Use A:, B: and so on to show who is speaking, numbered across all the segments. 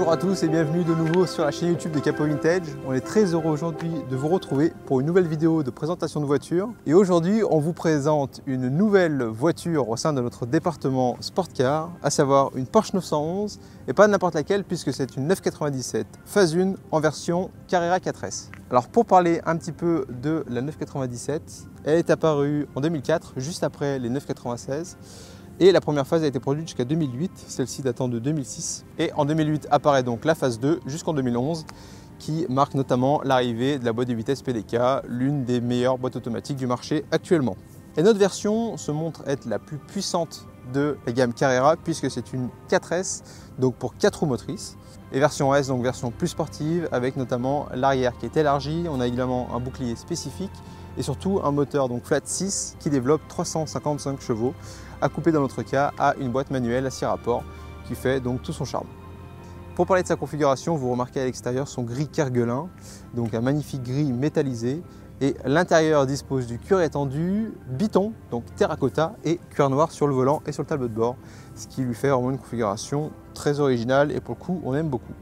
A: Bonjour à tous et bienvenue de nouveau sur la chaîne YouTube de Capo Vintage. On est très heureux aujourd'hui de vous retrouver pour une nouvelle vidéo de présentation de voiture. Et aujourd'hui, on vous présente une nouvelle voiture au sein de notre département Sport Car, à savoir une Porsche 911 et pas n'importe laquelle puisque c'est une 997 phase 1 en version Carrera 4S. Alors pour parler un petit peu de la 997, elle est apparue en 2004, juste après les 996. Et la première phase a été produite jusqu'à 2008, celle-ci datant de 2006. Et en 2008 apparaît donc la phase 2 jusqu'en 2011, qui marque notamment l'arrivée de la boîte de vitesse PDK, l'une des meilleures boîtes automatiques du marché actuellement. Et notre version se montre être la plus puissante de la gamme Carrera, puisque c'est une 4S, donc pour 4 roues motrices. Et version S, donc version plus sportive, avec notamment l'arrière qui est élargi. On a également un bouclier spécifique et surtout un moteur donc flat 6 qui développe 355 chevaux, à couper dans notre cas à une boîte manuelle à 6 rapports qui fait donc tout son charme. Pour parler de sa configuration, vous remarquez à l'extérieur son gris kerguelin, donc un magnifique gris métallisé, et l'intérieur dispose du cuir étendu, biton, donc terracotta, et cuir noir sur le volant et sur le tableau de bord, ce qui lui fait vraiment une configuration très originale et pour le coup on aime beaucoup.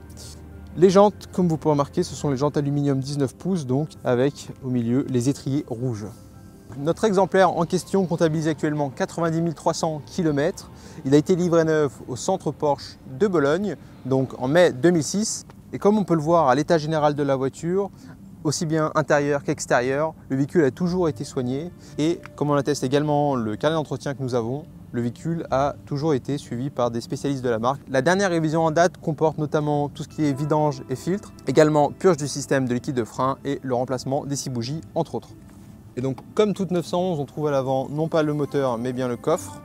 A: Les jantes, comme vous pouvez remarquer, ce sont les jantes aluminium 19 pouces, donc avec au milieu les étriers rouges. Notre exemplaire en question comptabilise actuellement 90 300 km. Il a été livré neuf au centre Porsche de Bologne, donc en mai 2006. Et comme on peut le voir à l'état général de la voiture, aussi bien intérieur qu'extérieur, le véhicule a toujours été soigné. Et comme on atteste également le carnet d'entretien que nous avons, le véhicule a toujours été suivi par des spécialistes de la marque. La dernière révision en date comporte notamment tout ce qui est vidange et filtre, également purge du système de liquide de frein et le remplacement des 6 bougies entre autres. Et donc comme toute 911, on trouve à l'avant non pas le moteur mais bien le coffre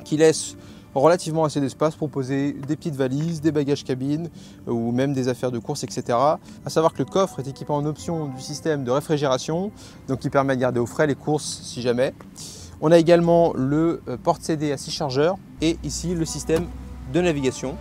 A: qui laisse relativement assez d'espace pour poser des petites valises, des bagages cabine ou même des affaires de course, etc. À savoir que le coffre est équipé en option du système de réfrigération, donc qui permet de garder au frais les courses si jamais. On a également le porte-CD à 6 chargeurs et ici le système de navigation.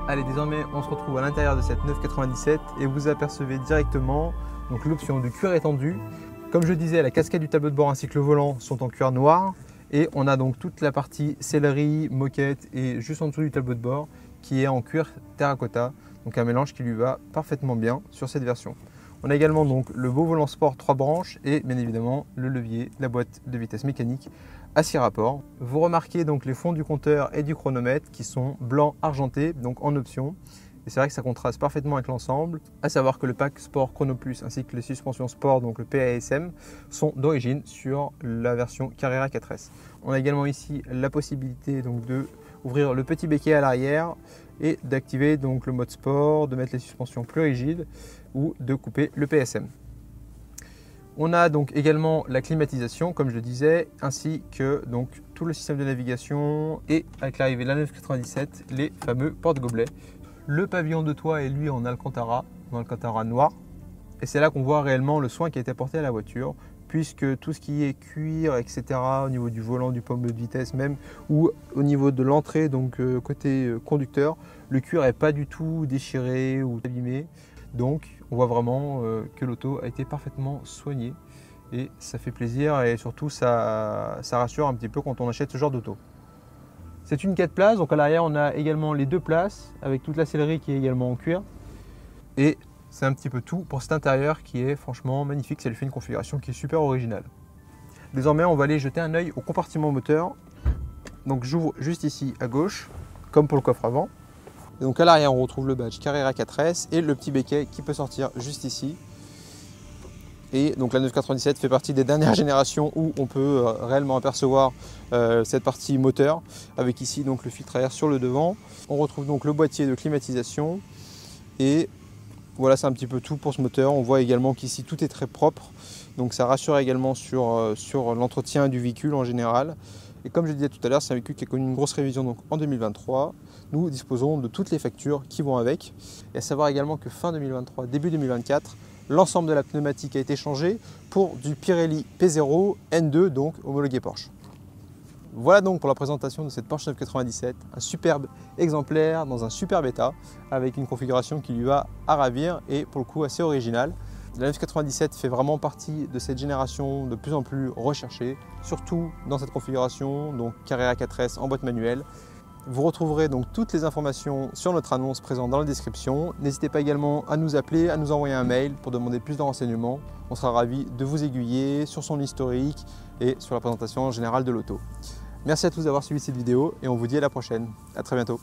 A: Allez, désormais on se retrouve à l'intérieur de cette 997 et vous apercevez directement l'option du cuir étendu. Comme je disais, la casquette du tableau de bord ainsi que le volant sont en cuir noir et on a donc toute la partie sellerie, moquette et juste en dessous du tableau de bord qui est en cuir terracotta, donc un mélange qui lui va parfaitement bien sur cette version. On a également donc le beau volant sport 3 branches et bien évidemment le levier, la boîte de vitesse mécanique à 6 rapports. Vous remarquez donc les fonds du compteur et du chronomètre qui sont blancs argentés, donc en option. Et c'est vrai que ça contraste parfaitement avec l'ensemble, à savoir que le pack Sport Chrono Plus ainsi que les suspensions Sport, donc le PASM, sont d'origine sur la version Carrera 4S. On a également ici la possibilité donc de ouvrir le petit béquet à l'arrière et d'activer donc le mode sport, de mettre les suspensions plus rigides ou de couper le PSM. On a donc également la climatisation, comme je le disais, ainsi que donc tout le système de navigation et avec l'arrivée de la 997, les fameux porte-gobelets. Le pavillon de toit est lui en Alcantara noir. Et c'est là qu'on voit réellement le soin qui a été apporté à la voiture, puisque tout ce qui est cuir, etc., au niveau du volant, du pommeau de vitesse même, ou au niveau de l'entrée, donc côté conducteur, le cuir n'est pas du tout déchiré ou abîmé. Donc on voit vraiment que l'auto a été parfaitement soignée et ça fait plaisir et surtout ça rassure un petit peu quand on achète ce genre d'auto. C'est une 4 places, donc à l'arrière on a également les 2 places avec toute la sellerie qui est également en cuir. Et c'est un petit peu tout pour cet intérieur qui est franchement magnifique, ça lui fait une configuration qui est super originale. Désormais on va aller jeter un œil au compartiment moteur. Donc j'ouvre juste ici à gauche, comme pour le coffre avant. Et donc à l'arrière, on retrouve le badge Carrera 4S et le petit béquet qui peut sortir juste ici. Et donc la 997 fait partie des dernières générations où on peut réellement apercevoir cette partie moteur, avec ici donc le filtre à air sur le devant. On retrouve donc le boîtier de climatisation et Voilà, c'est un petit peu tout pour ce moteur. On voit également qu'ici tout est très propre, donc ça rassure également sur l'entretien du véhicule en général. Et comme je disais tout à l'heure, c'est un véhicule qui a connu une grosse révision donc en 2023. Nous disposons de toutes les factures qui vont avec. Et à savoir également que fin 2023, début 2024, l'ensemble de la pneumatique a été changé pour du Pirelli P0 N2, donc homologué Porsche. Voilà donc pour la présentation de cette Porsche 997, un superbe exemplaire dans un superbe état avec une configuration qui lui va à ravir et pour le coup assez originale. La 997 fait vraiment partie de cette génération de plus en plus recherchée, surtout dans cette configuration, donc Carrera 4S en boîte manuelle. Vous retrouverez donc toutes les informations sur notre annonce présente dans la description. N'hésitez pas également à nous appeler, à nous envoyer un mail pour demander plus de renseignements. On sera ravis de vous aiguiller sur son historique et sur la présentation générale de l'auto. Merci à tous d'avoir suivi cette vidéo et on vous dit à la prochaine. À très bientôt.